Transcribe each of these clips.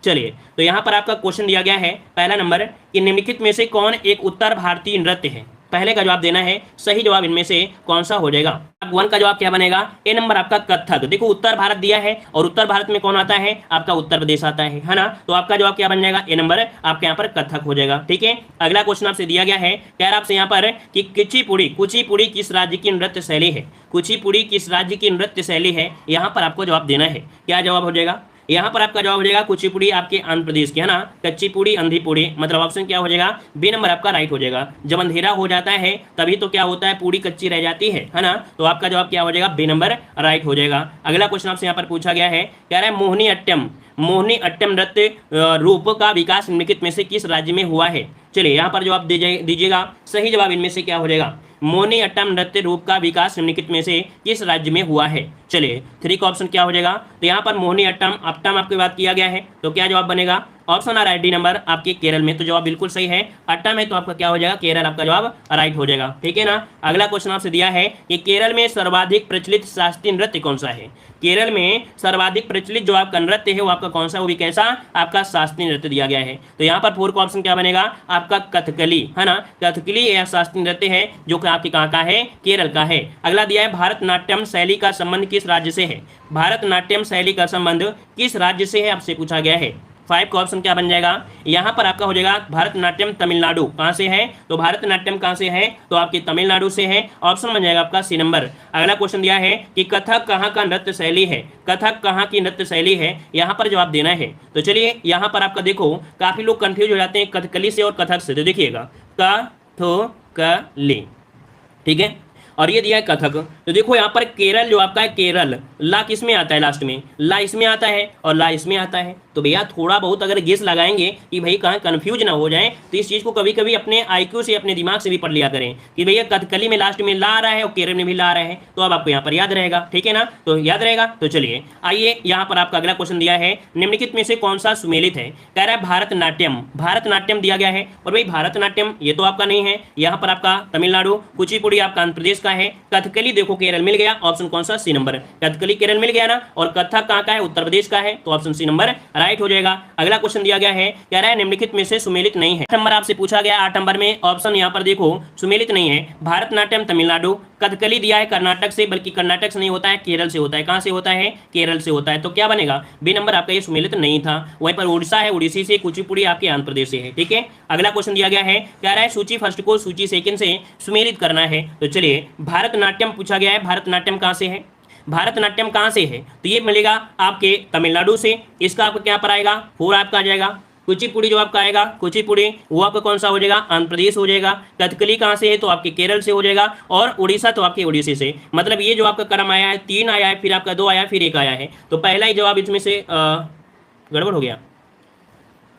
चलिए, तो यहाँ पर आपका क्वेश्चन दिया गया है पहला नंबर कि निम्नलिखित में से कौन एक उत्तर भारतीय नृत्य है। पहले का जवाब देना है, सही जवाब इनमें से कौन सा हो जाएगा। वन का जवाब क्या बनेगा, ए नंबर आपका कथक। देखो उत्तर भारत दिया है और उत्तर भारत में कौन आता है, आपका उत्तर प्रदेश आता है ना। तो आपका जवाब क्या बन जाएगा, ए नंबर आपके यहाँ पर कथक हो जाएगा। ठीक है, अगला क्वेश्चन आपसे दिया गया है, कह रहा आपसे यहाँ पर कि कुचिपुड़ी किस राज्य की नृत्य शैली है। कुचिपुड़ी किस राज्य की नृत्य शैली है, यहाँ पर आपको जवाब देना है। क्या जवाब हो जाएगा, यहाँ पर आपका जवाब हो जाएगा कुचिपुड़ी आपके आंध्र प्रदेश की है ना। कच्चीपुड़ी अंधीपुड़ी, मतलब ऑप्शन क्या हो जाएगा, बी नंबर आपका राइट हो जाएगा। जब अंधेरा हो जाता है तभी तो क्या होता है, पूरी कच्ची रह जाती है ना। तो आपका जवाब क्या हो जाएगा, बी नंबर राइट हो जाएगा। अगला क्वेश्चन आपसे यहाँ पर पूछा गया है, कह रहा है मोहिनी अट्टम नृत्य रूप का विकास निम्नलिखित में से किस राज्य में हुआ है। चलिए यहाँ पर जवाब दीजिएगा, सही जवाब इनमें से क्या हो जाएगा, मोहिनी अट्टम नृत्य रूप का विकास निम्नलिखित में से किस राज्य में हुआ है। चलिए थ्री का ऑप्शन क्या हो जाएगा, तो यहाँ पर मोहिनी अट्टम आपकी बात किया गया है, तो क्या जवाब बनेगा, ऑप्शन आ रहा है डी नंबर आपके केरल में। तो जवाब बिल्कुल सही है, अट्टम है तो आपका क्या हो जाएगा, केरल आपका जवाब राइट हो जाएगा। ठीक है ना। अगला क्वेश्चन आपसे दिया है कि केरल में सर्वाधिक प्रचलित शास्त्रीय नृत्य कौन सा है। केरल में सर्वाधिक प्रचलित जो आपका नृत्य है वो आपका कौन सा, वो भी कैसा, आपका शास्त्रीय नृत्य दिया गया है। तो यहाँ पर फोर का ऑप्शन क्या बनेगा, आपका कथकली है ना। कथकली यह शास्त्रीय नृत्य है जो कि आपके कहाँ का है, केरल का है। अगला दिया है भारतनाट्यम शैली का संबंध किस राज्य से है। भारतनाट्यम शैली का संबंध किस राज्य से है, आपसे पूछा गया है। फाइव का ऑप्शन क्या बन जाएगा, यहाँ पर आपका हो जाएगा भारतनाट्यम तमिलनाडु। कहाँ से है, तो भारतनाट्यम कहाँ से है, तो आपके तमिलनाडु से है। ऑप्शन बन जाएगा आपका सी नंबर। अगला क्वेश्चन दिया है कि कथक कहाँ का नृत्य शैली है। कथक कहाँ की नृत्य शैली है, यहाँ पर जवाब देना है। तो चलिए यहाँ पर आपका देखो काफी लोग कंफ्यूज हो जाते हैं कथकली से और कथक से। तो देखिएगा कथकली, ठीक है, और ये दिया है कथक। तो देखो यहाँ पर केरल जो आपका है, केरल ला किस में आता है, लास्ट में ला इसमें आता है और ला इसमें आता है। तो भैया थोड़ा बहुत अगर गेस लगाएंगे कि भाई कहाँ कंफ्यूज ना हो जाए, तो इस चीज़ को कभी कभी अपने आईक्यू से, अपने दिमाग से भी पढ़ लिया करें कि भैया कथकली में लास्ट में ला आ रहा है और केरल में भी ला आ रहा है। तो अब आपको यहाँ पर याद रहेगा, ठीक है ना, तो याद रहेगा। तो चलिए आइए यहाँ पर आपका अगला क्वेश्चन दिया है, निम्नलिखित में से कौन सा सुमेलित है। कह रहा है भारतनाट्यम दिया गया है, और भाई भारतनाट्यम ये तो आपका नहीं है, यहाँ पर आपका तमिलनाडु, कुचिपुड़ी आपका आंध्र प्रदेश का है, कथकली देखो केरल मिल गया, ऑप्शन कौन सा, सी नंबर। कथकली केरल मिल गया ना, और कथक कहाँ का है, उत्तर प्रदेश का है, तो ऑप्शन सी नंबर राइट हो जाएगा। अगला क्वेश्चन दिया गया है, कह रहा है निम्नलिखित में से सुमेलित नहीं है। 8 नंबर आपसे पूछा गया, 8 नंबर में ऑप्शन यहाँ पर देखो सुमेलित नहीं है। भारतनाट्यम तमिलनाडु, कथकली दिया है कर्नाटक से, बल्कि कर्नाटक से नहीं होता है, केरल से होता है। कहां से होता है, केरल से होता है। तो क्या बनेगा, बी नंबर आपका ये सुमेलित नहीं था। वहीं पर उड़ीसा है, उड़ीसी से, कुचिपुड़ी आपके आंध्र प्रदेश से है। ठीक है, अगला क्वेश्चन दिया गया है, कह रहा है सूची फर्स्ट को सूची सेकंड से सुमेलित करना है। तो चलिए भारतनाट्यम पूछा गया है, भारतनाट्यम कहां से है, भारतनाट्यम कहां से है, तो ये मिलेगा आपके तमिलनाडु से। इसका आपका क्या पर आएगा, 4 आपका आ जाएगा। कुचिपुड़ी जो आपका आएगा, कुचिपुड़ी वो आपका कौन सा हो जाएगा, आंध्र प्रदेश हो जाएगा। कथकली कहाँ से है, तो आपके केरल से हो जाएगा, और उड़ीसा तो आपके उड़ीसा से। मतलब ये जो आपका क्रम आया है, 3 आया है, फिर आपका 2 आया, फिर 1 आया है। तो पहला ही जवाब इसमें से गड़बड़ हो गया,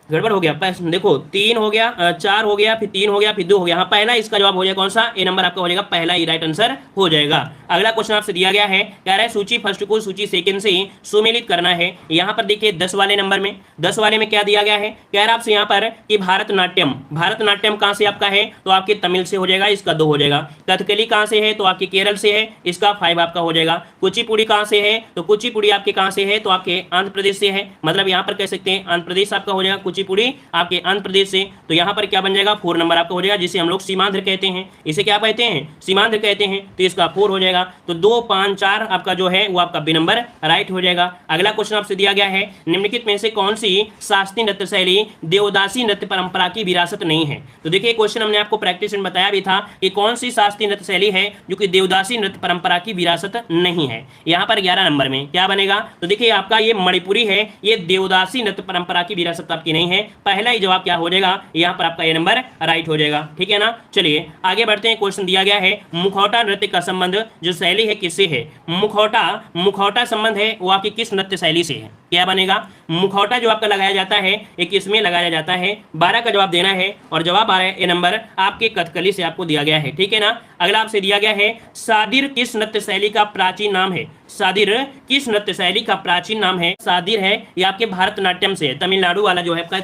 देखो 3 हो गया, 4 हो गया, फिर 3 हो गया, फिर 2 हो गया। हाँ, पहला इसका जवाब हो जाएगा कौन सा, ए नंबर आपका हो जाएगा, पहला ही राइट आंसर हो जाएगा। अगला क्वेश्चन आपसे दिया गया है, कह रहा है सूची फर्स्ट को सूची सेकंड से सुमेलित करना है। यहाँ पर देखिए 10 वाले नंबर में, 10 वाले में क्या दिया गया है, कह रहा है आपसे यहाँ पर कि भारतनाट्यम कहाँ से आपका है, तो आपके तमिल से हो जाएगा, इसका 2 हो जाएगा। कथकली कहाँ से है, तो आपके केरल से है, इसका 5 आपका हो जाएगा। कुचिपुड़ी कहाँ से है, तो कुचिपुड़ी आपके कहाँ से है, तो आपके आंध्र प्रदेश से है। मतलब यहाँ पर कह सकते हैं आंध्र प्रदेश आपका हो जाएगा, कुचिपुड़ी आपके आंध्र प्रदेश से। तो यहाँ पर क्या बन जाएगा, 4 नंबर आपका हो जाएगा, जिसे हम लोग सीमांध्र कहते हैं। इसे क्या कहते हैं, सीमांध्र कहते हैं। तो इसका 4 हो जाएगा। तो 2, 5, 4 आपका जो है वो आपका बी नंबर राइट हो जाएगा। अगला क्वेश्चन आपसे दिया गया है, निम्नलिखित में से कौन सी शास्त्रीय नृत्य शैली देवदासी नृत्य परंपरा की विरासत नहीं है। तो देखिए क्वेश्चन हमने आपको प्रैक्टिस में बताया भी था कि कौन सी शास्त्रीय नृत्य शैली है जो कि देवदासी नृत्य परंपरा की विरासत नहीं है। यहाँ पर 11 नंबर में क्या बनेगा, तो देखिए आपका ये मणिपुरी है, ये देवदासी नृत्य परंपरा की विरासत आपकी नहीं है। पहला ही जवाब क्या हो जाएगा, यहाँ पर आपका ये नंबर राइट हो जाएगा। ठीक है ना, चलिए आगे बढ़ते हैं। क्वेश्चन दिया गया है, मुखौटा नृत्य का संबंध जो शैली है किससे है। मुखौटा संबंध है वो आपकी किस नृत्य शैली से है। क्या बनेगा, मुखौटा जो आपका लगाया जाता है ये किसमें लगाया जाता है। 12 का जवाब देना है, और जवाब आ रहा है ए नंबर आपके कथकली से आपको दिया गया है। ठीक है ना, अगला आपसे दिया गया है, सादिर किस नृत्य शैली का प्राचीन नाम है। सादिर किस नृत्य शैली का प्राचीन नाम है? सादिर है ये आपके भारतनाट्यम से है, तमिलनाडु वाला जो है आपका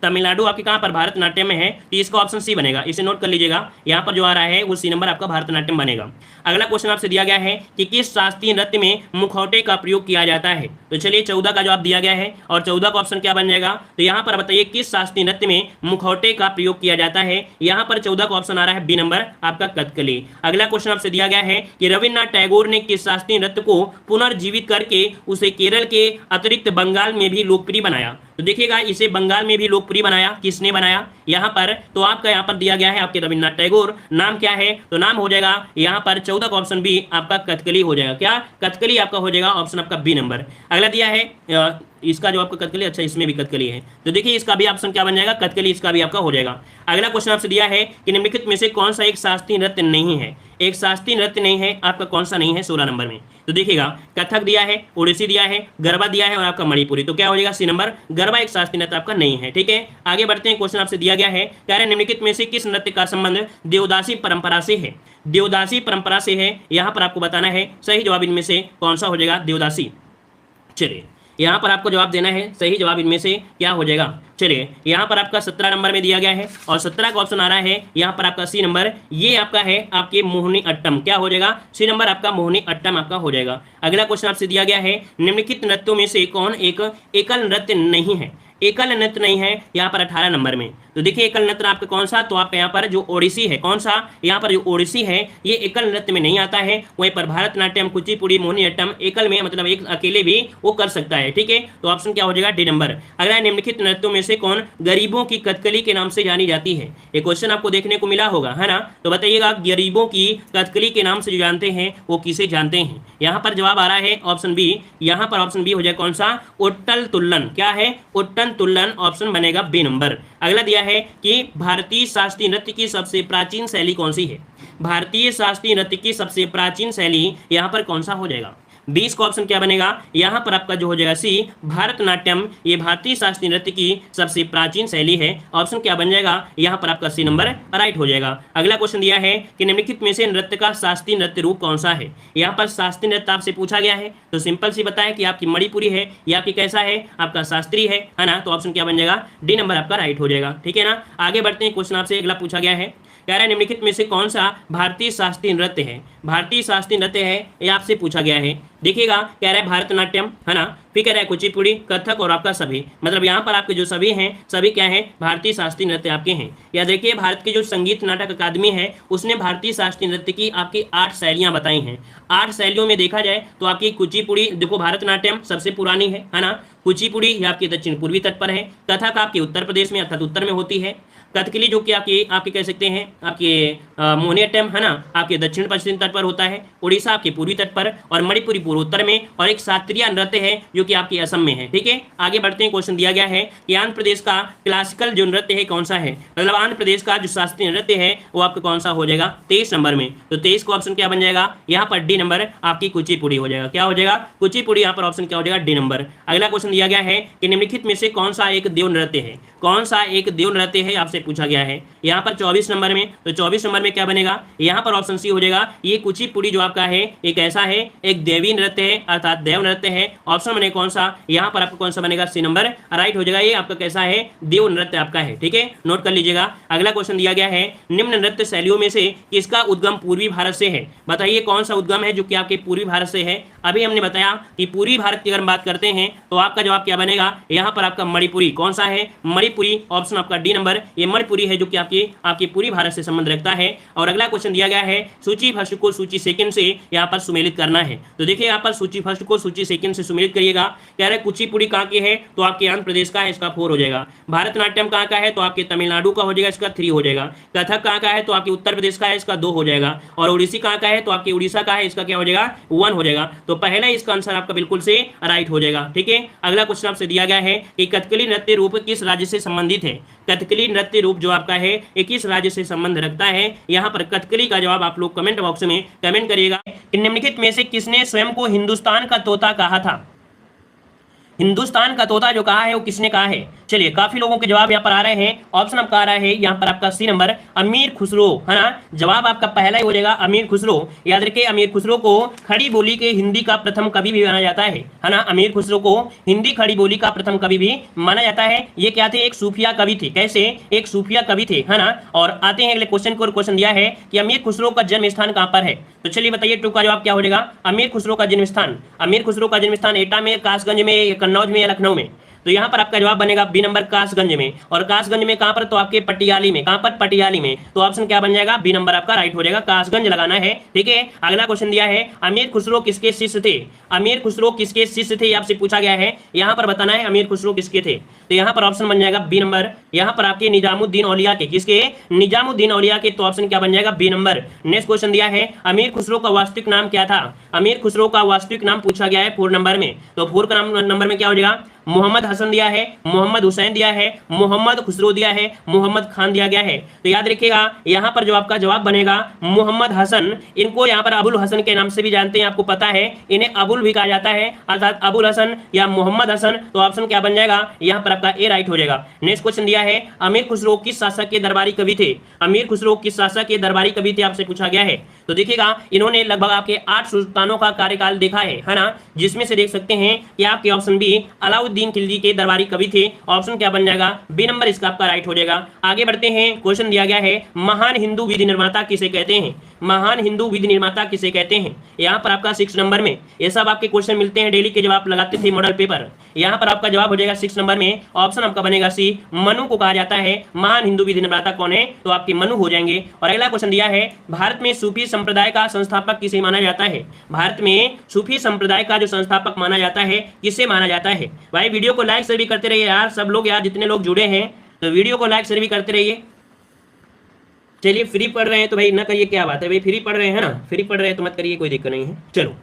तमिलनाडु आपके कहाँ पर भारतनाट्यम में है, तो इसका ऑप्शन सी बनेगा। इसे नोट कर लीजिएगा, यहाँ पर जो आ रहा है वो सी नंबर आपका भारतनाट्यम बनेगा। अगला क्वेश्चन आपसे दिया गया है कि किस शास्त्रीय नृत्य में मुखौटे का प्रयोग किया जाता है? तो चलिए 14 का जवाब दिया गया है और 14 का ऑप्शन क्या बन जाएगा? तो यहाँ पर बताइए किस शास्त्रीय नृत्य में मुखौटे का प्रयोग किया जाता है? यहाँ पर 14 का ऑप्शन आ रहा है बी नंबर आपका कथकली। अगला क्वेश्चन आपसे दिया गया है कि रविन्द्रनाथ टैगोर ने किस शास्त्रीय नृत्य को पुनर्जीवित करके उसे केरल के अतिरिक्त बंगाल में भी लोकप्रिय बनाया? तो देखिएगा इसे बंगाल में भी लोकप्रिय बनाया, किसने बनाया यहाँ पर? तो आपका यहाँ पर दिया गया है आपके रविन्द्रनाथ टैगोर। नाम क्या है? तो नाम हो जाएगा यहाँ पर 14 का ऑप्शन बी आपका कथकली हो जाएगा। क्या? कथकली आपका हो जाएगा ऑप्शन आपका बी नंबर। अगला दिया है इसका जो आपका कथकली, अच्छा इसमें भी कथकली है, तो देखिए इसका भी ऑप्शन क्या बन जाएगा? कथकली, इसका भी आपका हो जाएगा। अगला क्वेश्चन आपसे दिया है कि निम्नलिखित में से कौन सा एक शास्त्रीय नृत्य नहीं है? एक शास्त्रीय नृत्य नहीं है, आपका कौन सा नहीं है 16 नंबर में? तो देखिएगा कथक दिया है, ओडिसी दिया है, गरबा दिया है और आपका मणिपुरी, तो क्या हो जाएगा? सी नंबर, गरबा एक शास्त्रीय नृत्य आपका नहीं है। ठीक है, आगे बढ़ते हैं। क्वेश्चन आपसे दिया गया है कह रहे निम्नलिखित में से किस नृत्य का संबंध देवदासी परंपरा से है? देवदासी परंपरा से है, यहाँ पर आपको बताना है सही जवाब इनमें से कौन सा हो जाएगा? देवदासी। चलिए यहाँ पर आपको जवाब देना है सही जवाब इनमें से क्या हो जाएगा। चलिए यहाँ पर आपका 17 नंबर में दिया गया है और 17 का ऑप्शन आ रहा है यहाँ पर आपका सी नंबर, ये आपका है आपके मोहिनी अट्टम। क्या हो जाएगा? सी नंबर आपका मोहिनी अट्टम आपका हो जाएगा। अगला क्वेश्चन आपसे दिया गया है निम्नलिखित नृत्यों में से कौन एक एकल नृत्य नहीं है? एकल नृत्य नहीं है यहाँ पर 18 नंबर में। तो देखिए एकल नृत्य आपका कौन सा? तो आपका यहाँ पर जो ओडिसी है, कौन सा? यहाँ पर जो ओडिसी है ये एकल नृत्य में नहीं आता है। वहीं पर भारतनाट्यम, कुचिपुड़ी, मोहिनीअट्टम एकल में मतलब एक अकेले भी वो कर सकता है। ठीक है, तो ऑप्शन क्या हो जाएगा? D number. अगला निम्नलिखित नृत्यों में से कौन गरीबों की कथकली के नाम से जानी जाती है? ये क्वेश्चन आपको देखने को मिला होगा, है ना? तो बताइएगा गरीबों की कथकली के नाम से जो जानते हैं वो किसे जानते हैं? यहाँ पर जवाब आ रहा है ऑप्शन बी। यहाँ पर ऑप्शन बी हो जाए कौन सा? उट्टल तुल्लन। क्या है? उट्टन तुल्लन, ऑप्शन बनेगा बी नंबर। अगला दिया है कि भारतीय शास्त्रीय नृत्य की सबसे प्राचीन शैली कौन सी है? भारतीय शास्त्रीय नृत्य की सबसे प्राचीन शैली यहाँ पर कौन सा हो जाएगा? 20 का ऑप्शन क्या बनेगा? यहाँ पर आपका जो हो जाएगा सी भारतनाट्यम, ये भारतीय शास्त्रीय नृत्य की सबसे प्राचीन शैली है। ऑप्शन क्या बन जाएगा? यहाँ पर आपका सी नंबर राइट हो जाएगा। अगला क्वेश्चन दिया है कि निम्नलिखित में से नृत्य का शास्त्रीय नृत्य रूप कौन सा है? यहाँ पर शास्त्रीय नृत्य आपसे पूछा गया है, तो सिंपल सी बताया कि आपकी मणिपुरी है या आपकी कैसा है? आपका शास्त्रीय है ना? तो ऑप्शन क्या बन जाएगा? डी नंबर आपका राइट हो जाएगा। ठीक है ना, आगे बढ़ते हैं। क्वेश्चन आपसे अगला पूछा गया है, कह रहा है निम्नलिखित में से कौन सा भारतीय शास्त्रीय नृत्य है? भारतीय शास्त्रीय नृत्य है ये आपसे पूछा गया है। देखिएगा कह रहा है भारतनाट्यम, है ना? फिर कह रहा है कुचिपुड़ी, कथक और आपका सभी, मतलब यहाँ पर आपके जो सभी हैं सभी क्या है? भारतीय शास्त्रीय नृत्य आपके हैं। या देखिए भारत की जो संगीत नाटक अकादमी है उसने भारतीय शास्त्रीय नृत्य की आपकी 8 शैलियां बताई हैं। 8 शैलियों में देखा जाए तो आपकी कुचिपुड़ी, देखो भारतनाट्यम सबसे पुरानी है ना? कुचिपुड़ी ये आपके दक्षिण पूर्वी तट पर है। कथक आपके उत्तर प्रदेश में अर्थात उत्तर में होती है। कथकली जो कि आपके कह सकते हैं आपके मोहिनीअट्टम, है ना? आपके दक्षिण पश्चिम तट पर होता है। उड़ीसा आपके पूर्वी तट पर और मणिपुरी पूर्वोत्तर में, और एक शास्त्रीय नृत्य है जो कि आपके असम में है। ठीक है, आगे बढ़ते हैं। क्वेश्चन दिया गया है कि आंध्र प्रदेश का क्लासिकल जो नृत्य है कौन सा है? मतलब आंध्र प्रदेश का जो शास्त्रीय नृत्य है वो आपका कौन सा हो जाएगा? 23 नंबर में। तो 23 का ऑप्शन क्या बन जाएगा? यहाँ पर डी नंबर आपकी कुचिपुड़ी हो जाएगा। क्या हो जाएगा? कुचिपुड़ी। यहाँ पर ऑप्शन क्या हो जाएगा? D number. अगला क्वेश्चन दिया गया है कि निम्नलिखित में से कौन सा एक देव नृत्य है? कौन सा एक देव नृत्य है आपसे पूछा गया है। यहाँ पर 24 नंबर में, तो 24 नंबर में क्या बनेगा? यहाँ पर ऑप्शन सी हो जाएगा। ये कुचिपुड़ी जो आपका है एक ऐसा है, एक देवी नृत्य है अर्थात देव नृत्य है। ऑप्शन बने कौन सा? यहाँ पर आपको कौन सा बनेगा? सी नंबर राइट हो जाएगा। ये आपका कैसा है? देव नृत्य आपका है। ठीक है, नोट कर लीजिएगा। अगला क्वेश्चन दिया गया है निम्न नृत्य शैलियों में से किसका उद्गम पूर्वी भारत से है? बताइए कौन सा उद्गम है जो कि आपके पूर्वी भारत से है? अभी हमने बताया कि पूर्वी भारत की अगर हम बात करते हैं तो आपका जवाब क्या बनेगा? यहाँ पर आपका मणिपुरी। कौन सा है? मणिपुरी। ऑप्शन आपका डी नंबर, ये मणिपुरी है जो कि आपकी पूरी भारत से संबंध रखता है। और अगला क्वेश्चन दिया गया है सूची फर्स्ट को सूची सेकंड से यहाँ पर सुमेलित करना है। तो देखिए यहाँ पर सूची फर्स्ट को सूची सेकंड से सुमेलित करिएगा। कह रहे कुचिपुड़ी कहाँ की है? तो आपके आंध्र प्रदेश का है, इसका 4 हो जाएगा। भारतनाट्यम कहाँ का है? तो आपके तमिलनाडु का हो जाएगा, इसका 3 हो जाएगा। कथक कहाँ का है? तो आपके उत्तर प्रदेश का है, इसका 2 हो जाएगा। और ओडिसी कहाँ का है? तो आपके उड़ीसा का है, इसका क्या हो जाएगा? 1 हो जाएगा। तो पहला इसका आंसर आपका बिल्कुल से राइट हो जाएगा। ठीक है, अगला क्वेश्चन आपसे दिया गया है कि कथकली नृत्य रूप किस राज्य से संबंधित है? कथकली नृत्य रूप जो आपका है एक किस राज्य से संबंध रखता है? यहाँ पर कथकली का जवाब आप लोग कमेंट बॉक्स में कमेंट करिएगा। निम्नलिखित में से किसने स्वयं को हिंदुस्तान का तोता कहा था? हिंदुस्तान का तोता जो कहा है वो किसने कहा है? चलिए काफी लोगों के जवाब यहाँ पर आ रहे हैं। ऑप्शन आपका आ रहा है यहाँ पर आपका सी नंबर अमीर खुसरो, है ना। जवाब आपका पहला ही हो जाएगा अमीर खुसरो। याद रखिए अमीर खुसरो को खड़ी बोली के हिंदी का प्रथम कवि भी माना जाता है ना। अमीर खुसरो को हिंदी खड़ी बोली का प्रथम कवि भी माना जाता है। ये क्या थे, एक सूफिया कवि थे। कैसे, एक सूफिया कवि थे, है ना। और आते हैं अगले क्वेश्चन को। क्वेश्चन दिया है कि अमीर खुसरो का जन्म स्थान कहां पर है। तो चलिए बताइए टू का जवाब क्या हो जाएगा। अमीर खुसरो का जन्म स्थान, अमीर खुसरो का जन्म स्थान एटा में, कासगंज में, कन्नौज में या लखनऊ में। तो यहाँ पर आपका जवाब बनेगा बी नंबर कासगंज में। और कासगंज में कहां पर, तो आपके पटियाली में। कहां पर, पटियाली में। तो ऑप्शन क्या बन जाएगा, बी नंबर आपका राइट हो जाएगा, कासगंज लगाना है। ठीक है, अगला क्वेश्चन दिया है अमीर खुसरो किसके शिष्य थे। अमीर खुसरो किसके शिष्य थे, आपसे पूछा गया है। यहाँ पर बताना है अमीर खुसरो किसके थे। तो यहाँ पर ऑप्शन बन जाएगा बी नंबर, यहाँ पर आपके निजामुद्दीन औलिया के। किसके, निजामुद्दीन औलिया के। तो ऑप्शन क्या बन जाएगा, बी नंबर। नेक्स्ट क्वेश्चन दिया है अमीर खुसरो का वास्तविक नाम क्या था। अमीर खुसरो का वास्तविक नाम पूछा गया है 4 नंबर में। तो 4 का नंबर में क्या हो जाएगा, मोहम्मद हसन दिया है, मोहम्मद हुसैन दिया है, मोहम्मद खुसरो दिया है, मोहम्मद खान दिया गया है। तो याद रखिएगा यहाँ पर जो आपका जवाब बनेगा मोहम्मद हसन। इनको यहाँ पर अबुल हसन के नाम से भी जानते हैं, आपको पता है। इन्हें अबुल भी कहा जाता है, अर्थात अबुल हसन या मोहम्मद हसन। तो ऑप्शन क्या बन जाएगा, यहाँ पर आपका ए राइट हो जाएगा। नेक्स्ट क्वेश्चन दिया है अमीर खुसरो किस शासक के दरबारी कवि थे। अमीर खुसरो किस शासक के दरबारी कवि थे, आपसे पूछा गया है। तो देखिएगा इन्होंने लगभग आपके 8 सुल्तानों का कार्यकाल देखा है ना। जिसमें से देख सकते हैं कि आपके ऑप्शन बी अलाउद्दीन खिलजी के दरबारी कवि थे। ऑप्शन क्या बन जाएगा, बी नंबर इसका आपका राइट हो जाएगा। आगे बढ़ते हैं, क्वेश्चन दिया गया है महान हिंदू विधि निर्माता किसे कहते हैं। महान हिंदू विधि निर्माता किसे कहते हैं। यहाँ पर आपका 6 नंबर में ये सब आपके क्वेश्चन मिलते हैं डेली के, जब आप लगाते थे मॉडल पेपर। यहाँ पर आपका जवाब हो जाएगा 6 नंबर में। ऑप्शन आपका बनेगा सी, मनु को कहा जाता है। महान हिंदू विधि निर्माता कौन है, तो आपके मनु हो जाएंगे। और अगला क्वेश्चन दिया है भारत में सूफी संप्रदाय का संस्थापक किसे माना जाता है। भारत में सूफी संप्रदाय का जो संस्थापक माना जाता है किसे माना जाता है। भाई वीडियो को लाइक से भी करते रहिए यार, सब लोग यार जितने लोग जुड़े हैं तो वीडियो को लाइक से भी करते रहिए। चलिए फ्री पढ़ रहे हैं तो भाई ना करिए, क्या बात है भाई, फ्री पढ़ रहे हैं ना, फ्री पढ़ रहे हैं तो मत करिए, कोई दिक्कत नहीं है। चलो,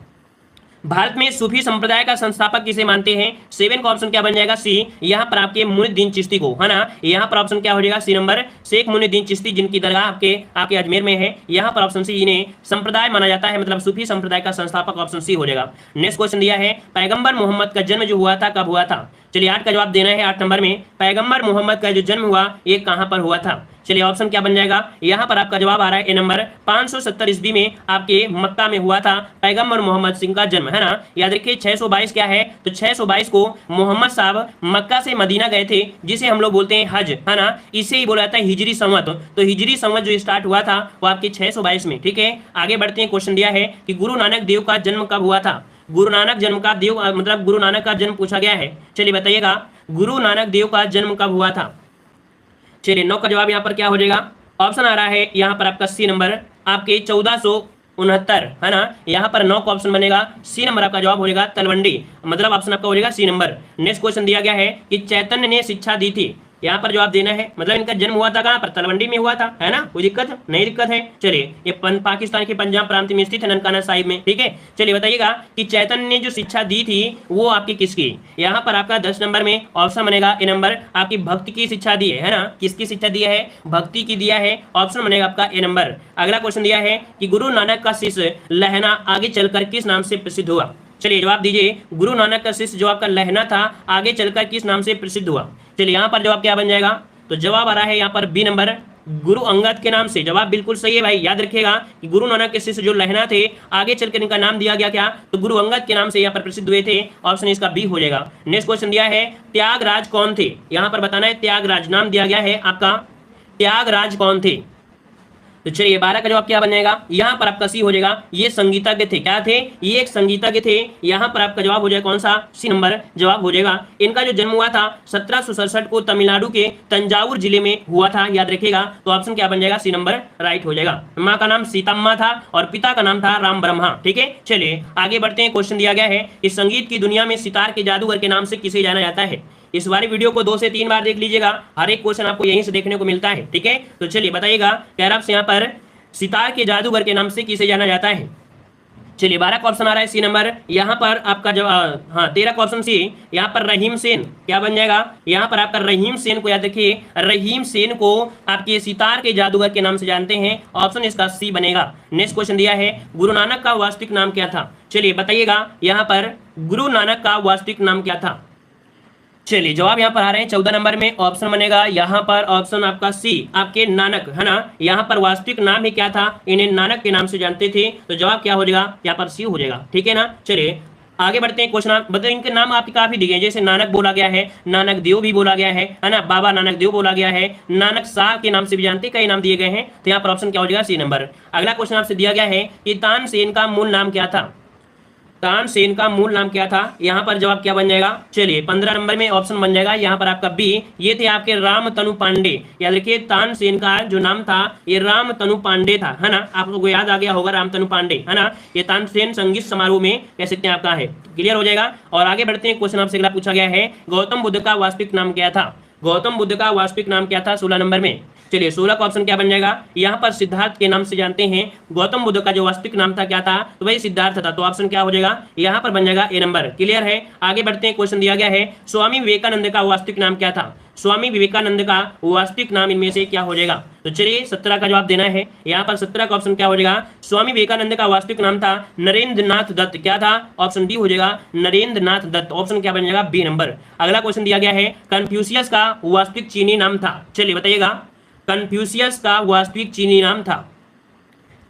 भारत में सूफी संप्रदाय का संस्थापक किसे मानते हैं। 7 का ऑप्शन क्या बन जाएगा, सी। यहाँ पर आपके मुइनुद्दीन चिश्ती को, है ना। यहाँ पर ऑप्शन क्या हो जाएगा, सी नंबर, शेख मुइनुद्दीन चिश्ती, जिनकी दरगाह आपके अजमेर में है। यहाँ पर ऑप्शन सी, इन्हें संप्रदाय माना जाता है, मतलब सूफी संप्रदाय का संस्थापक ऑप्शन सी हो जाएगा। नेक्स्ट क्वेश्चन दिया है पैगंबर मोहम्मद का जन्म जो हुआ था कब हुआ था। चलिए 8 का जवाब देना है। 8 नंबर में पैगंबर मोहम्मद का जो जन्म हुआ ये कहां पर हुआ था। चलिए ऑप्शन क्या बन जाएगा, यहाँ पर आपका जवाब आ रहा है ए नंबर, 570 ईस्वी में आपके मक्का में हुआ था पैगंबर मोहम्मद सिंह का जन्म, है ना। याद रखिए 622 क्या है, तो 622 को मोहम्मद साहब मक्का से मदीना गए थे, जिसे हम लोग बोलते हैं हज, है ना। इसे ही बोला जाता है हिजरी संवत। तो हिजरी संवत जो स्टार्ट हुआ था वो आपके 622 में। ठीक है, आगे बढ़ते हैं। क्वेश्चन दिया है कि गुरु नानक देव का जन्म कब हुआ था। गुरु नानक जन्म का देव मतलब गुरु नानक का जन्म पूछा गया है। चलिए बताइएगा गुरु नानक देव का जन्म कब हुआ था। चलिए 9 का जवाब यहाँ पर क्या हो जाएगा, ऑप्शन आ रहा है यहाँ पर आपका सी नंबर, आपके 1469, है ना। यहाँ पर 9 का ऑप्शन बनेगा, सी नंबर आपका जवाब हो जाएगा तलवंडी, मतलब ऑप्शन आपका हो जाएगा सी नंबर। नेक्स्ट क्वेश्चन दिया गया है कि चैतन्य ने शिक्षा दी थी। यहाँ पर जवाब देना है, मतलब इनका जन्म हुआ था कहाँ पर, तलवंडी में हुआ था, है ना। कोई दिक्कत नहीं, दिक्कत है। चलिए ये पाकिस्तान के पंजाब प्रांत में स्थित है, ननकाना साहिब में। ठीक है, चलिए बताइएगा कि चैतन्य ने जो शिक्षा दी थी वो आपकी किसकी। यहाँ पर आपका 10 नंबर में ऑप्शन बनेगा ए नंबर, आपकी भक्ति की शिक्षा दी है ना। किसकी शिक्षा दिया है, भक्ति की दिया है। ऑप्शन बनेगा आपका ए नंबर। अगला क्वेश्चन दिया है कि गुरु नानक का शिष्य लहना आगे चलकर किस नाम से प्रसिद्ध हुआ। चलिए जवाब दीजिए, गुरु नानक का शिष्य जो आपका लहना था आगे चलकर किस नाम से प्रसिद्ध हुआ। चलिए यहाँ पर जवाब क्या बन जाएगा, तो जवाब आ रहा है यहाँ पर बी नंबर, गुरु अंगद के नाम से। जवाब बिल्कुल सही है भाई। याद रखिएगा कि गुरु नानक के शिष्य जो लहना थे आगे चलकर इनका नाम दिया गया क्या, तो गुरु अंगद के नाम से यहाँ पर प्रसिद्ध हुए थे। ऑप्शन इसका बी हो जाएगा। नेक्स्ट क्वेश्चन दिया है त्यागराज कौन थे। यहाँ पर बताना है त्यागराज, नाम दिया गया है आपका, त्यागराज कौन थे। तो चलिए 12 का जवाब क्या बन जाएगा, यहाँ पर आपका सी हो जाएगा, ये संगीतज्ञ थे। क्या थे, ये एक संगीतज्ञ थे। यहाँ पर आपका जवाब हो जाएगा कौन सा, सी नंबर जवाब हो जाएगा। इनका जो जन्म हुआ था 1767 को तमिलनाडु के तंजावुर जिले में हुआ था, याद रखिएगा। तो ऑप्शन क्या बन जाएगा, सी नंबर राइट हो जाएगा। माँ का नाम सीतम्मा था और पिता का नाम था राम ब्रह्मा। ठीक है, चलिए आगे बढ़ते हैं। क्वेश्चन दिया गया है कि संगीत की दुनिया में सितार के जादूगर के नाम से किसे जाना जाता है। इस वाली वीडियो को 2 से 3 बार देख लीजिएगा, हर एक क्वेश्चन आपको यहीं से देखने को मिलता है। ठीक है, तो चलिए बताइएगा कैराप से यहाँ पर सितार के जादूगर के नाम से किसे जाना जाता है। चलिए 12 का ऑप्शन आ रहा है सी नंबर। यहाँ पर आपका जवाब, हाँ 13 का ऑप्शन सी, यहाँ पर रहीम सेन क्या बन जाएगा, यहाँ पर आपका रहीम सेन को याद रखिए, रहीम सेन को आपके सितार के जादूगर के नाम से जानते हैं। ऑप्शन इसका सी बनेगा। नेक्स्ट क्वेश्चन दिया है गुरु नानक का वास्तविक नाम क्या था। चलिए बताइएगा यहाँ पर गुरु नानक का वास्तविक नाम क्या था। चलिए जवाब यहाँ पर आ रहे हैं 14 नंबर में, ऑप्शन बनेगा यहाँ पर ऑप्शन आपका सी, आपके नानक, है ना। यहाँ पर वास्तविक नाम ही क्या था, इन्हें नानक के नाम से जानते थे, तो जवाब क्या हो जाएगा यहाँ पर सी हो जाएगा, ठीक है ना। चलिए आगे बढ़ते हैं। क्वेश्चन बताइए, इनके नाम आपके काफी दिए हैं, जैसे नानक बोला गया है, नानक देव भी बोला गया है ना, बाबा नानक देव बोला गया है, नानक शाह के नाम से भी जानते, कई नाम दिए गए हैं, तो यहाँ पर ऑप्शन क्या हो जाएगा सी नंबर। अगला क्वेश्चन आपसे दिया गया है कि तानसेन का मूल नाम क्या था, तानसेन का मूल नाम क्या था, यहाँ पर जवाब क्या बन जाएगा। चलिए 15 नंबर में ऑप्शन बन जाएगा यहाँ पर आपका बी, ये थे आपके रामतनु पांडे। याद रखिए तानसेन का जो नाम था ये रामतनु पांडे था, है ना, आप लोगों को याद आ गया होगा रामतनु पांडे, है ना। ये तानसेन संगीत समारोह में कह सकते हैं आपका है, क्लियर हो जाएगा। और आगे बढ़ते हैं, क्वेश्चन आपसे अगला पूछा गया है, गौतम बुद्ध का वास्तविक नाम क्या था, गौतम बुद्ध का वास्तविक नाम क्या था 16 नंबर में। चलिए 16 का ऑप्शन क्या बन जाएगा, यहाँ पर सिद्धार्थ के नाम से जानते हैं, गौतम बुद्ध का जो वास्तविक नाम था क्या था, तो वही सिद्धार्थ था, तो ऑप्शन क्या हो जाएगा यहाँ पर बन जाएगा ए नंबर, क्लियर है। आगे बढ़ते हैं, क्वेश्चन दिया गया है स्वामी विवेकानंद का वास्तविक नाम क्या था, स्वामी विवेकानंद का वास्तविक नाम इनमें से क्या हो जाएगा। तो चलिए 17 का जवाब देना है, यहाँ पर 17 का ऑप्शन क्या हो जाएगा, स्वामी विवेकानंद का वास्तविक नाम था नरेंद्र नाथ दत्त, क्या था, ऑप्शन डी हो जाएगा नरेंद्र नाथ दत्त, ऑप्शन क्या बन जाएगा बी नंबर। अगला क्वेश्चन दिया गया है, कन्फ्यूशियस का वास्तविक चीनी नाम था, चलिए बताइएगा कन्फ्यूशियस का वास्तविक चीनी नाम था।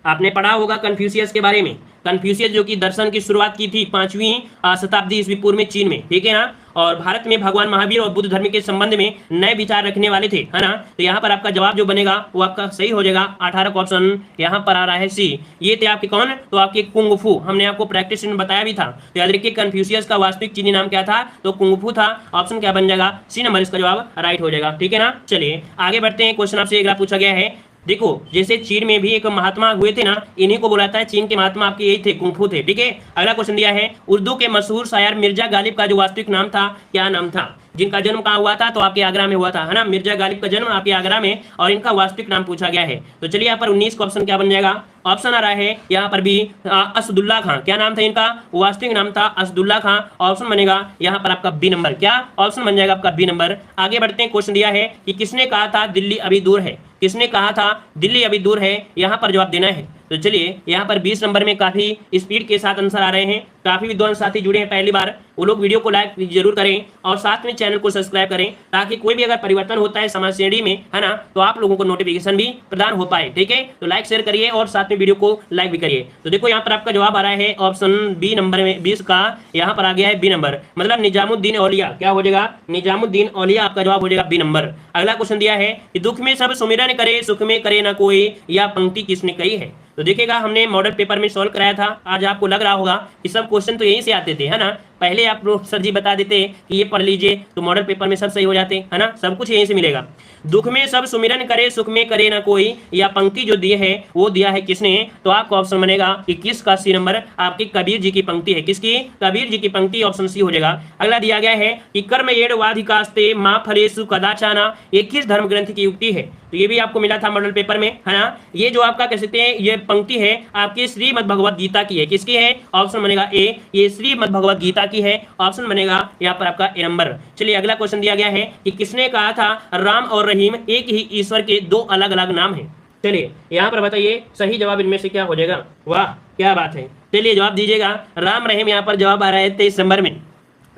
आपने पढ़ा होगा कन्फ्यूशियस के बारे में, कन्फ्यूशियस जो कि दर्शन की शुरुआत की थी 5वीं शताब्दी ईस्वी पूर्व में चीन में, ठीक है ना। और भारत में भगवान महावीर और बुद्ध धर्म के संबंध में नए विचार रखने वाले थे, है ना। तो यहाँ पर आपका जवाब जो बनेगा वो आपका सही हो जाएगा, 18 का ऑप्शन यहाँ पर आ रहा है सी। ये थे आपके कौन, तो आपके कुंग फू, हमने आपको प्रैक्टिस में बताया भी था। तो याद रखिए कन्फ्यूशियस का वास्तविक चीनी नाम क्या था, तो कुंग फू था, ऑप्शन क्या बन जाएगा सी नंबर, इसका जवाब राइट हो जाएगा, ठीक है ना। चलिए आगे बढ़ते हैं, क्वेश्चन आपसे अगला पूछा गया है, देखो जैसे चीन में भी एक महात्मा हुए थे ना, इन्हीं को बुलाता है चीन के महात्मा, आपके यही थे कुंग फू थे, ठीक है। अगला क्वेश्चन दिया है, उर्दू के मशहूर शायर मिर्जा गालिब का जो वास्तविक नाम था क्या नाम था, जिनका जन्म कहाँ हुआ था, तो आपके आगरा में हुआ था, है ना। मिर्जा गालिब का जन्म आपके आगरा में, और इनका वास्तविक नाम पूछा गया है। तो चलिए यहाँ पर 19 का ऑप्शन क्या बन जाएगा, ऑप्शन आ रहा है यहाँ पर भी असदुल्ला खां, क्या नाम था इनका, वास्तविक नाम था असदुल्ला खां, ऑप्शन बनेगा यहाँ पर आपका बी नंबर, क्या ऑप्शन बन जाएगा आपका बी नंबर। आगे बढ़ते हैं, क्वेश्चन दिया है कि किसने कहा था दिल्ली अभी दूर है, किसने कहा था दिल्ली अभी दूर है, यहाँ पर जवाब देना है। तो चलिए यहाँ पर 20 नंबर में काफी स्पीड के साथ आंसर आ रहे हैं, काफी विद्वान साथी जुड़े हैं पहली बार, वो लोग वीडियो को लाइक जरूर करें और साथ में चैनल को सब्सक्राइब करें, ताकि कोई भी अगर परिवर्तन होता है समाज श्रेणी में, है ना, तो आप लोगों को नोटिफिकेशन भी प्रदान हो पाए, ठीक है। तो लाइक शेयर करिए और साथ में वीडियो को लाइक भी करिए। तो देखो यहाँ पर आपका जवाब आ रहा है ऑप्शन बी नंबर में, 20 का यहाँ पर आ गया है बी नंबर, मतलब निजामुद्दीन औलिया, क्या हो जाएगा निजामुद्दीन औलिया, आपका जवाब हो जाएगा बी नंबर। अगला क्वेश्चन दिया है कि दुख में सब सुमिरन करे सुख में करे ना कोई, यह पंक्ति किसने कही है। तो देखिएगा हमने मॉडल पेपर में सॉल्व कराया था, आज आपको लग रहा होगा कि सब क्वेश्चन तो यहीं से आते थे, है ना। पहले आप लोग सर जी बता देते कि ये पढ़ लीजिए तो मॉडल पेपर में सब सही हो जाते, है ना, सब कुछ यहीं से मिलेगा। दुख में सब सुमिरन करे सुख में करे ना कोई, या पंक्ति जो दी है वो दिया है किसने, तो आपका ऑप्शन बनेगा कि किसका सी नंबर, आपकी कबीर जी की पंक्ति है, किसकी, कबीर जी की पंक्ति, ऑप्शन सी हो जाएगा। अगला दिया गया है कि कर्म येड़ वाधिकास्ते मां फलेषु कदाचाना, ये किस धर्म ग्रंथ की युक्ति है, तो ये भी आपको मिला था मॉडल पेपर में, है ना। ये जो आपका कह सकते हैं ये पंक्ति है आपकी श्रीमद् भगवत गीता की है, किसकी है, ऑप्शन बनेगा ए, ये श्रीमद् भगवत गीता की है, ऑप्शन बनेगा यहाँ पर आपका ए नंबर। चलिए अगला क्वेश्चन दिया गया है कि किसने कहा था राम और रहीम एक ही ईश्वर के दो अलग अलग नाम हैं। चलिए यहाँ पर बताइए सही जवाब इनमें से क्या हो जाएगा, वाह क्या बात है। चलिए जवाब दीजिएगा, राम रहीम यहाँ पर जवाब आ रहा है 23 नंबर में,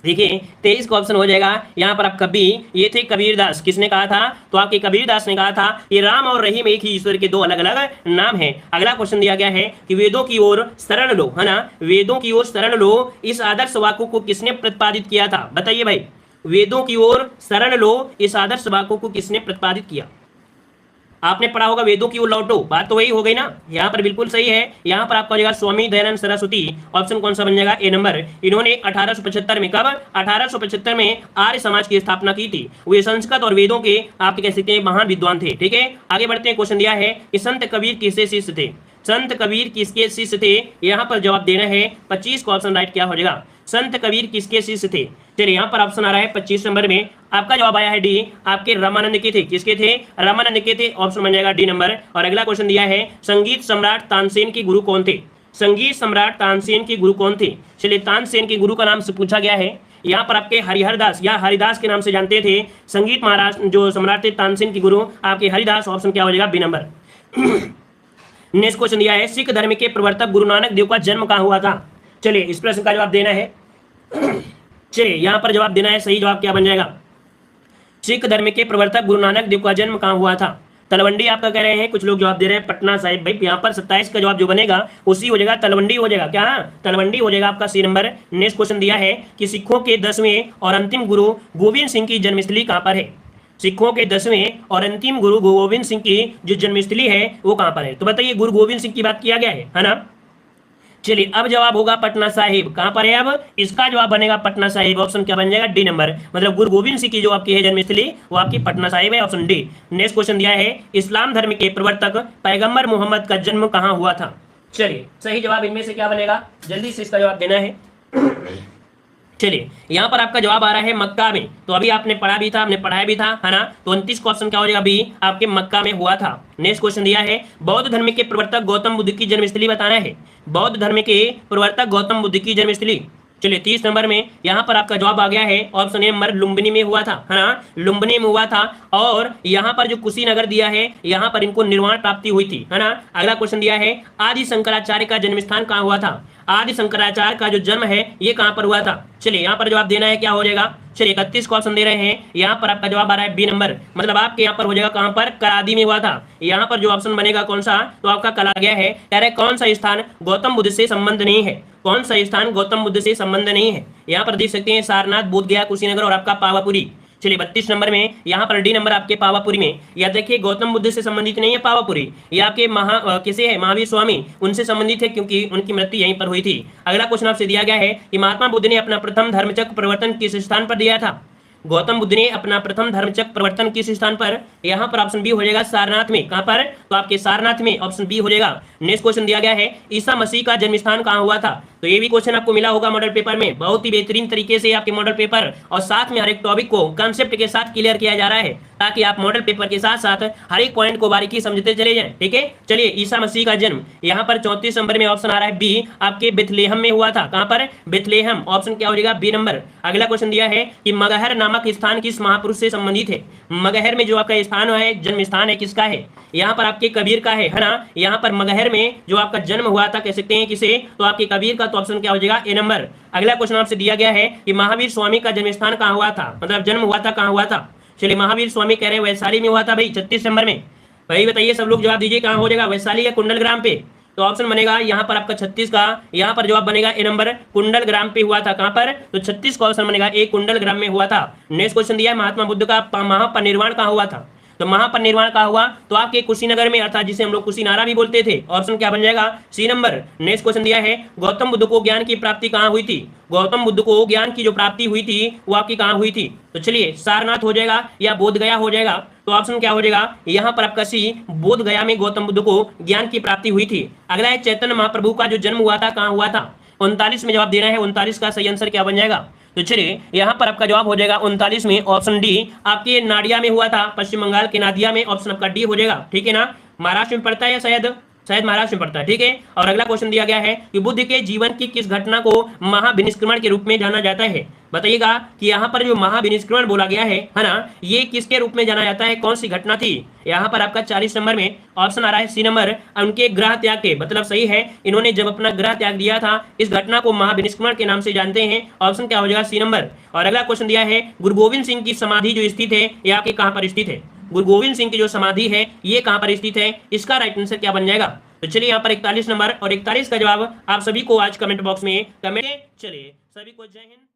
देखिए 23 का ऑप्शन हो जाएगा यहाँ पर आपका बी, ये थे कबीरदास, किसने कहा था, तो आपके कबीरदास ने कहा था ये राम और रहीम एक ही ईश्वर के दो अलग अलग नाम हैं। अगला क्वेश्चन दिया गया है कि वेदों की ओर शरण लो, है ना, वेदों की ओर शरण लो, इस आदर्श वाक्य को किसने प्रतिपादित किया था, बताइए भाई, वेदों की ओर शरण लो, इस आदर्श वाक्य को किसने प्रतिपादित किया। आपने पढ़ा होगा वेदों की ओर लौटो, बात तो वही हो गई ना, यहाँ पर बिल्कुल सही है। यहाँ पर आपका हो जाएगा स्वामी दयानंद सरस्वती, ऑप्शन कौन सा बन जाएगा ए नंबर। इन्होंने 1875 में, कब 1875 में आर्य समाज की स्थापना की थी। वे संस्कृत और वेदों के आप कह सकते हैं महान विद्वान थे, ठीक है। आगे बढ़ते हैं, क्वेश्चन दिया है कि संत कबीर किसके शिष्य थे, संत कबीर किसके शिष्य थे, यहाँ पर जवाब देना है 25 का ऑप्शन राइट क्या हो जाएगा, संत कबीर किसके शिष्य थे। चलिए यहाँ पर ऑप्शन आ रहा है 25 नंबर में, आपका जवाब आया है डी, आपके रामानंद के थे, किसके थे, रामानंद के थे, ऑप्शन बन जाएगा डी नंबर। और अगला क्वेश्चन दिया है संगीत सम्राट तानसेन के गुरु कौन थे, संगीत सम्राट तानसेन के गुरु कौन थे। चलिए तानसेन के गुरु का नाम से पूछा गया है, यहाँ पर आपके हरिहरदास या हरिदास के नाम से जानते थे संगीत महाराज जो सम्राट थे तानसेन के गुरु, आपके हरिदास, ऑप्शन क्या हो जाएगा बी नंबर। नेक्स्ट क्वेश्चन दिया है सिख धर्म के प्रवर्तक गुरु नानक देव का जन्म कहाँ हुआ था। चलिए इस प्रश्न का जवाब देना है। चलिए यहाँ पर जवाब देना है, सही जवाब क्या बन जाएगा? सिख धर्म के प्रवर्तक गुरु नानक देव का जन्म कहाँ हुआ था? तलवंडी आपका कह रहे हैं, कुछ लोग जवाब दे रहे हैं पटना साहिब। भाई यहाँ पर 27 का जवाब जो बनेगा उसी हो जाएगा, तलवंडी हो जाएगा। क्या तलवंडी हो जाएगा आपका सी नंबर। नेक्स्ट क्वेश्चन दिया है कि सिखों के 10वें और अंतिम गुरु गोविंद सिंह की जन्मस्थली कहाँ पर है? सिखों के 10वें और अंतिम गुरु गोविंद सिंह की जो जन्मस्थली है वो कहाँ पर है? तो बताइए, गुरु गोविंद सिंह की बात किया गया है ना। चलिए अब जवाब होगा पटना साहिब। कहां पर है? अब इसका जवाब बनेगा पटना साहिब। ऑप्शन क्या बन जाएगा? D number. मतलब गुरु गोविंद सिंह की जो आपकी है जन्मस्थली वो आपकी पटना साहिब है, ऑप्शन डी। नेक्स्ट क्वेश्चन दिया है इस्लाम धर्म के प्रवर्तक पैगंबर मोहम्मद का जन्म कहां हुआ था? चलिए सही जवाब इनमें से क्या बनेगा? जल्दी से इसका जवाब देना है। चलिए यहाँ पर आपका जवाब आ रहा है मक्का में। तो अभी आपने पढ़ा भी था, हमने पढ़ाया भी था, है ना। तो 29 क्वेश्चन क्या हो जाएगा? अभी आपके मक्का में हुआ था। नेक्स्ट क्वेश्चन दिया है बौद्ध धर्म के प्रवर्तक गौतम बुद्ध की जन्मस्थली बताना है। बौद्ध धर्म के प्रवर्तक गौतम बुद्ध की जन्मस्थली। चलिए 30 नंबर में यहाँ पर आपका जवाब आ गया है, ऑप्शन ए नंबर लुम्बिनी में हुआ था, है ना। लुम्बिनी में हुआ था। और यहाँ पर जो कुशीनगर दिया है यहाँ पर इनको निर्वाण प्राप्ति हुई थी, है ना। अगला क्वेश्चन दिया है आदि शंकराचार्य का जन्म स्थान कहाँ हुआ था? आदि शंकराचार्य का जो जन्म है ये कहां पर हुआ था? चलिए यहाँ पर जवाब देना है, क्या हो जाएगा? चलिए 31 का ऑप्शन दे रहे हैं, यहाँ पर आपका जवाब आ रहा है बी नंबर। मतलब आपके यहाँ पर हो जाएगा कहां पर? करादी में हुआ था। यहाँ पर जो ऑप्शन बनेगा कौन सा? तो आपका कला गया है। कह रहे कौन सा स्थान गौतम बुद्ध से संबंध नहीं है? कौन सा स्थान गौतम बुद्ध से संबंध नहीं है? यहाँ पर देख सकते हैं सारनाथ, बोध गया, कुशीनगर और आपका पावापुरी। चलिए 32 नंबर में यहाँ पर डी नंबर आपके पावापुरी में। या देखिए गौतम बुद्ध से संबंधित नहीं है पावापुरी, ये आपके किसे है? महावीर स्वामी, उनसे संबंधित है क्योंकि उनकी मृत्यु यहीं पर हुई थी। अगला क्वेश्चन आपसे दिया गया है कि महात्मा बुद्ध ने अपना प्रथम धर्मचक्र प्रवर्तन किस स्थान पर दिया था? गौतम बुद्ध ने अपना प्रथम धर्मचक्र प्रवर्तन किस स्थान पर? यहाँ पर ऑप्शन बी हो जाएगा सारनाथ में। कहां पर? तो आपके सारनाथ में, ऑप्शन बी हो जाएगा। नेक्स्ट क्वेश्चन दिया गया है ईसा मसीह का जन्म स्थान कहां हुआ था? तो ये भी क्वेश्चन आपको मिला होगा मॉडल पेपर में, बहुत ही बेहतरीन तरीके से आपके मॉडल पेपर और साथ में हर एक टॉपिक को कंसेप्ट के साथ क्लियर किया जा रहा है ताकि आप मॉडल पेपर के साथ साथ हर एक पॉइंट को बारीकी समझते चले जाएं। ठीक है, चलिए ईसा मसीह का जन्म यहाँ पर 34 नंबर में ऑप्शन आ रहा है बी, आपके बेथलेहम में हुआ था। कहां पर? बेथलेहम, ऑप्शन क्या हो जाएगा? B number. अगला क्वेश्चन दिया है कि मगहर नामक स्थान किस महापुरुष से संबंधित है? मगहर में जो आपका स्थान है, जन्म स्थान है, किसका है? यहाँ पर आपके कबीर का है ना। यहाँ पर मगहर में जो आपका जन्म हुआ था कह सकते हैं किसे? तो आपके कबीर का। तो ऑप्शन क्या हो जाएगा? ए नंबर। अगला क्वेश्चन आपसे दिया गया है कि महावीर स्वामी का जन्म स्थान कहाँ हुआ था? मतलब जन्म हुआ था कहाँ हुआ था? चलिए महावीर स्वामी कह रहे हैं वैशाली में हुआ था भाई, 36 नंबर में। भाई बताइए सब लोग जवाब दीजिए, कहाँ हो जाएगा? वैशाली या कुंडल ग्राम पे? तो ऑप्शन बनेगा यहाँ पर आपका 36 का, यहाँ पर जवाब बनेगा ए नंबर, कुंडल ग्राम पे हुआ था। कहां पर? तो 36 का ऑप्शन बनेगा ए, कुंडल ग्राम में हुआ था। नेक्स्ट क्वेश्चन दिया है महात्मा बुद्ध का महापरिनिर्वाण कहाँ हुआ था? तो महापरिनिर्वाण कहाँ हुआ? तो आपके कुशीनगर में, अर्थात जिसे हम लोग कुशीनारा भी बोलते थे। ऑप्शन क्या बन जाएगा? C number. नेक्स्ट क्वेश्चन दिया है गौतम बुद्ध को ज्ञान की प्राप्ति कहाँ हुई थी? गौतम बुद्ध को ज्ञान की जो प्राप्ति हुई थी वो आपकी कहाँ हुई थी? तो चलिए सारनाथ हो जाएगा या बोध गया हो जाएगा। तो ऑप्शन क्या हो जाएगा? यहाँ पर आपका सी, बोध गया में गौतम बुद्ध को ज्ञान की प्राप्ति हुई थी। अगला है चैतन्य महाप्रभु का जो जन्म हुआ था कहाँ हुआ था? 39 में जवाब दे रहे हैं। 39 का सही आंसर क्या बन जाएगा? तो चलिए यहाँ पर आपका जवाब हो जाएगा 39 में, ऑप्शन डी, आपके नाडिया में हुआ था, पश्चिम बंगाल के नादिया में। ऑप्शन आपका डी हो जाएगा। ठीक है ना, महाराष्ट्र में पड़ता है या शायद महाराष्ट्र में पड़ता है। ठीक है, और अगला क्वेश्चन दिया गया है कि बुद्ध के जीवन की किस घटना को महाविनिष्क्रमण के रूप में जाना जाता है? बताइएगा कि यहाँ पर जो महाविनिष्क्रमण बोला गया है ना, ये किसके रूप में जाना जाता है? कौन सी घटना थी? यहाँ पर आपका 40 नंबर में ऑप्शन आ रहा है सी नंबर, उनके ग्रह त्याग के। मतलब सही है, इन्होंने जब अपना ग्रह त्याग दिया था, इस घटना को महाविनिष्क्रमण के नाम से जानते हैं। ऑप्शन क्या हो जाएगा? C number. और अगला क्वेश्चन दिया है गुरु गोविंद सिंह की समाधि जो स्थित है ये आपके कहाँ पर स्थित है? गुरु गोविंद सिंह की जो समाधि है ये कहां पर स्थित है? इसका राइट आंसर क्या बन जाएगा? तो चलिए यहाँ पर 41 नंबर और 41 का जवाब आप सभी को आज कमेंट बॉक्स में कमेंट। चलिए सभी को जय हिंद।